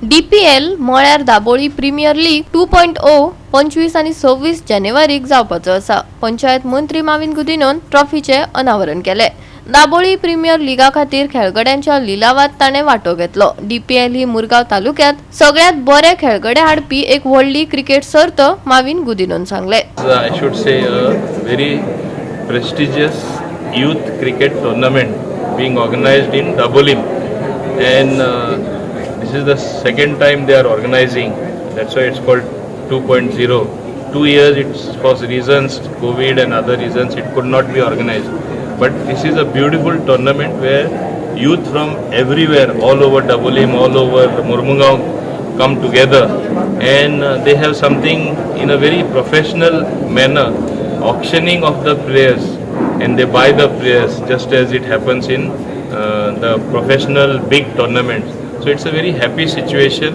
DPL म्हळ्यार Dabolim premiere league 2.0 25 आणि 26 जानेवारीक जावपाचो आसा। पंचायत मंत्री माविन गुदिन्होन ट्रॉफीचे अनावरण केले। दाबोळी प्रीमियर लीगा खातीर खेळगड्यांच्या लिलावात ताणें वांटो घेतलो। DPL ही मुरगांव तालुक्यांत सगळ्यात बरे खेळगडे हाडपी एक व्हडली क्रिकेट सर्त माविन गुदिन्होन सांगले। I should say a very prestigious youth cricket tournament being organized in Dabolim, and this is the second time they are organizing. That's why it's called 2.0. 2 years it's for reasons COVID and other reasons it could not be organized. But this is a beautiful tournament where youth from everywhere, all over Dabolim, all over Murmungaon, come together, and they have something in a very professional manner, auctioning of the players, and they buy the players just as it happens in the professional big tournaments. So it's a very happy situation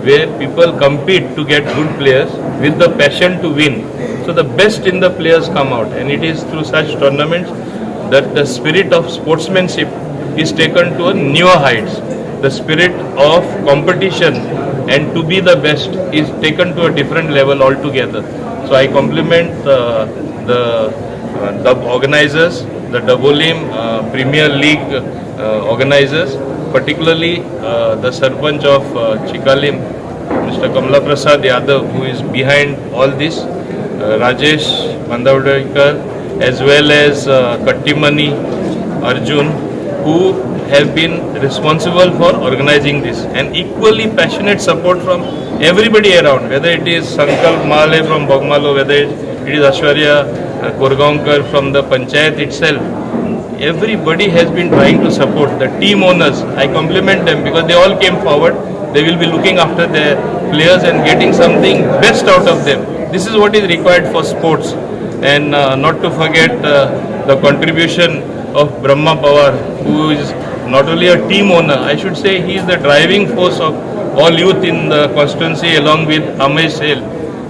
where people compete to get good players with the passion to win. So the best in the players come out, and it is through such tournaments that the spirit of sportsmanship is taken to a newer heights. The spirit of competition and to be the best is taken to a different level altogether. So I compliment the organizers, the Dabolim Premier League organizers, particularly the Sarpanch of Chikalim, Mr. Kamla Prasad Yadav, who is behind all this, Rajesh Mandavadekar, as well as Kattimani Arjun, who have been responsible for organizing this, and equally passionate support from everybody around, whether it is Sankalp Male from Bogmalo, whether it is Ashwarya Korgaonkar from the Panchayat itself. Everybody has been trying to support the team owners. I compliment them because they all came forward. They will be looking after their players and getting something best out of them. This is what is required for sports, and not to forget the contribution of Brahma Pawar, who is not only a team owner, I should say he is the driving force of all youth in the constituency, along with Amesh Sel.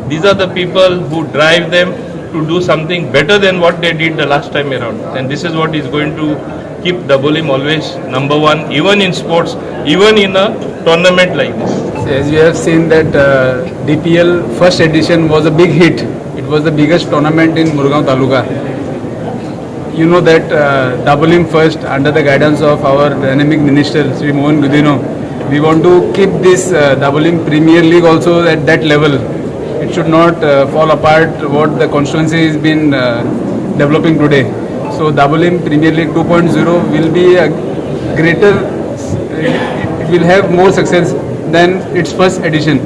These are the people who drive them to do something better than what they did the last time around, and this is what is going to keep Dabolim always number one, even in sports, even in a tournament like this. As you have seen that DPL first edition was a big hit. It was the biggest tournament in Murgaon Taluka. You know that Dabolim first, under the guidance of our dynamic minister Sri Mohan Gudino, we want to keep this Dabolim Premier League also at that level. It should not fall apart what the constituency has been developing today. So Dabolim Premier League 2.0 will be a greater, it will have more success than its first edition.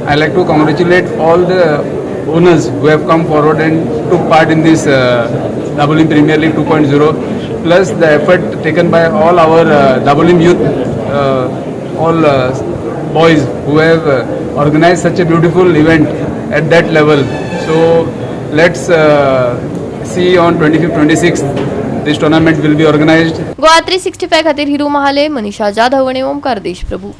I like to congratulate all the owners who have come forward and took part in this Dabolim Premier League 2.0, plus the effort taken by all our Dabolim youth, all boys who have organized such a beautiful event at that level. So let's see on 25th, 26th this tournament will be organized. Goa 365 खातीर हिरू महाले, मनीषा जाधव आणि ओमकार देशप्रभू।